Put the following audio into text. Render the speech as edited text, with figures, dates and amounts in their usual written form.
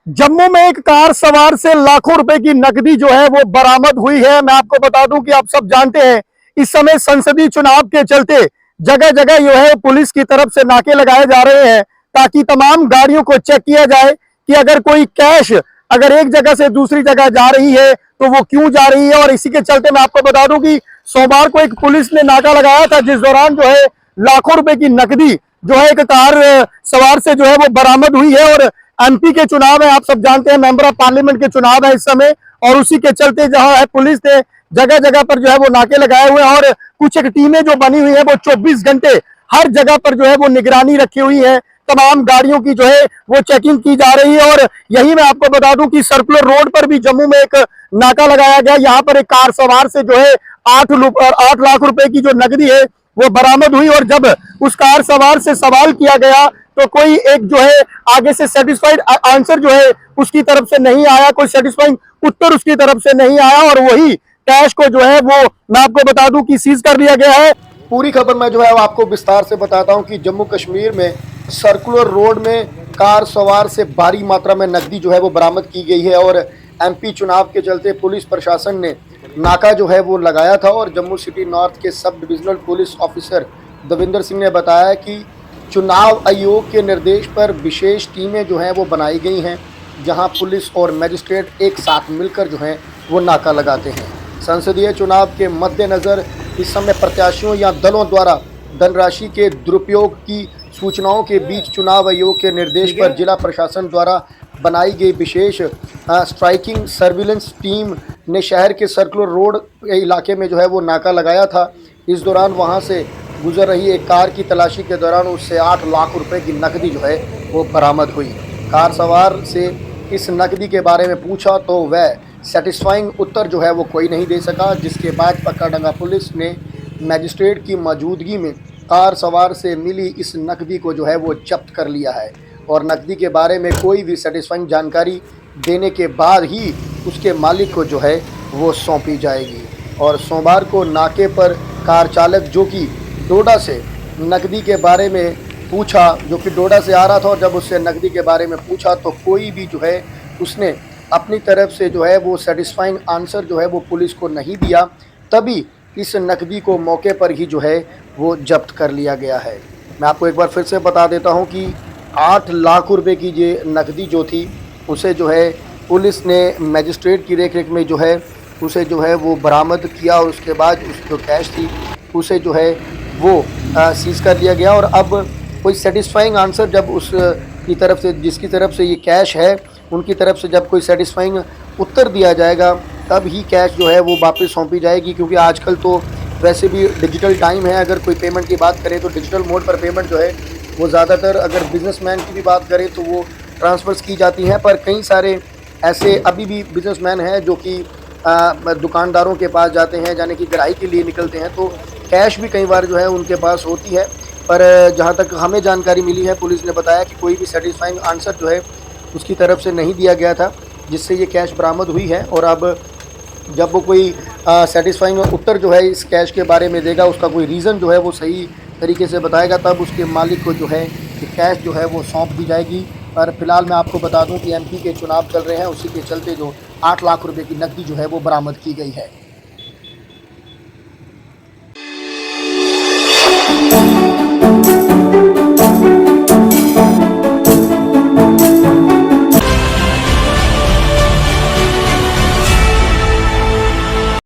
जम्मू में एक कार सवार से लाखों रुपए की नकदी जो है वो बरामद हुई है। मैं आपको बता दूं कि आप सब जानते हैं इस समय संसदीय चुनाव के चलते जगह जगह जो है पुलिस की तरफ से नाके लगाए जा रहे हैं ताकि तमाम गाड़ियों को चेक किया जाए कि अगर कोई कैश अगर एक जगह से दूसरी जगह जा रही है तो वो क्यों जा रही है। और इसी के चलते मैं आपको बता दूं कि सोमवार को एक पुलिस ने नाका लगाया था जिस दौरान जो है लाखों रुपए की नकदी जो है एक कार सवार से जो है वो बरामद हुई है। और एमपी के चुनाव है, आप सब जानते हैं मेंबर ऑफ पार्लियामेंट के चुनाव है इस समय, और उसी के चलते जहां है पुलिस ने जगह जगह पर जो है वो नाके लगाए हुए हैं और कुछ एक टीमें जो बनी हुई है वो 24 घंटे हर जगह पर जो है वो निगरानी रखी हुई है। तमाम गाड़ियों की जो है वो चेकिंग की जा रही है। और यही मैं आपको बता दूं कि सर्कुलर रोड पर भी जम्मू में एक नाका लगाया गया। यहाँ पर एक कार सवार से जो है 8 लाख रुपए की जो नकदी है वो बरामद हुई। और जब उस कार सवार से सवाल किया गया तो कोई एक जो है आगे से सेटिस्फाइड आंसर जो है उसकी तरफ से नहीं आया, कोई सेटिस्फाइंग उत्तर उसकी तरफ से नहीं आया और वही कैश को जो है वो मैं आपको बता दूं कि सीज कर लिया गया है। पूरी खबर मैं जो है वो आपको विस्तार से बताता हूं कि जम्मू कश्मीर में सर्कुलर रोड में कार सवार से भारी मात्रा में नकदी जो है वो बरामद की गई है। और एमपी चुनाव के चलते पुलिस प्रशासन ने नाका जो है वो लगाया था। और जम्मू सिटी नॉर्थ के sub divisional police officer Davinder Singh ने बताया कि चुनाव आयोग के निर्देश पर विशेष टीमें जो हैं वो बनाई गई हैं, जहां पुलिस और मजिस्ट्रेट एक साथ मिलकर जो हैं वो नाका लगाते हैं। संसदीय चुनाव के मद्देनज़र इस समय प्रत्याशियों या दलों द्वारा धनराशि के दुरुपयोग की सूचनाओं के बीच चुनाव आयोग के निर्देश पर जिला प्रशासन द्वारा बनाई गई विशेष स्ट्राइकिंग सर्विलेंस टीम ने शहर के सर्कुलर रोड इलाके में जो है वो नाका लगाया था। इस दौरान वहां से गुजर रही एक कार की तलाशी के दौरान उससे 8 लाख रुपए की नकदी जो है वो बरामद हुई। कार सवार से इस नकदी के बारे में पूछा तो वह सेटिस्फाइंग उत्तर जो है वो कोई नहीं दे सका, जिसके बाद पक्काडंगा पुलिस ने मजिस्ट्रेट की मौजूदगी में कार सवार से मिली इस नकदी को जो है वो जब्त कर लिया है। और नकदी के बारे में कोई भी सेटिस्फाइंग जानकारी देने के बाद ही उसके मालिक को जो है वो सौंपी जाएगी। और सोमवार को नाके पर कार चालक जो कि डोडा से नकदी के बारे में पूछा, जो कि डोडा से आ रहा था, और जब उससे नकदी के बारे में पूछा तो कोई भी जो है उसने अपनी तरफ से जो है वो सेटिस्फाइंग आंसर जो है वो पुलिस को नहीं दिया। तभी इस नकदी को मौके पर ही जो है वो जब्त कर लिया गया है। मैं आपको एक बार फिर से बता देता हूं कि 8 लाख रुपए की ये नकदी जो थी उसे जो है पुलिस ने मजिस्ट्रेट की रेख में जो है उसे जो है वो बरामद किया। और उसके बाद उस जो कैश थी उसे जो है वो सीज कर लिया गया। और अब कोई सेटिस्फाइंग आंसर जब उस की तरफ से जिसकी तरफ से ये कैश है उनकी तरफ से जब कोई सेटिस्फाइंग उत्तर दिया जाएगा तब ही कैश जो है वो वापस सौंपी जाएगी। क्योंकि आजकल तो वैसे भी डिजिटल टाइम है, अगर कोई पेमेंट की बात करें तो डिजिटल मोड पर पेमेंट जो है वो ज़्यादातर, अगर बिजनेसमैन की भी बात करें तो वो ट्रांसफ़र्स की जाती हैं। पर कई सारे ऐसे अभी भी बिजनेसमैन हैं जो कि दुकानदारों के पास जाते हैं, यानी कि ग्राहक के लिए निकलते हैं, तो कैश भी कई बार जो है उनके पास होती है। पर जहाँ तक हमें जानकारी मिली है, पुलिस ने बताया कि कोई भी सेटिस्फाइंग आंसर जो है उसकी तरफ से नहीं दिया गया था, जिससे ये कैश बरामद हुई है। और अब जब वो कोई सेटिस्फाइंग उत्तर जो है इस कैश के बारे में देगा, उसका कोई रीज़न जो है वो सही तरीके से बताएगा, तब उसके मालिक को जो है कि कैश जो है वो सौंप दी जाएगी। पर फिलहाल मैं आपको बता दूं कि एमपी के चुनाव चल रहे हैं, उसी के चलते जो 8 लाख रुपए की नकदी जो है वो बरामद की गई है।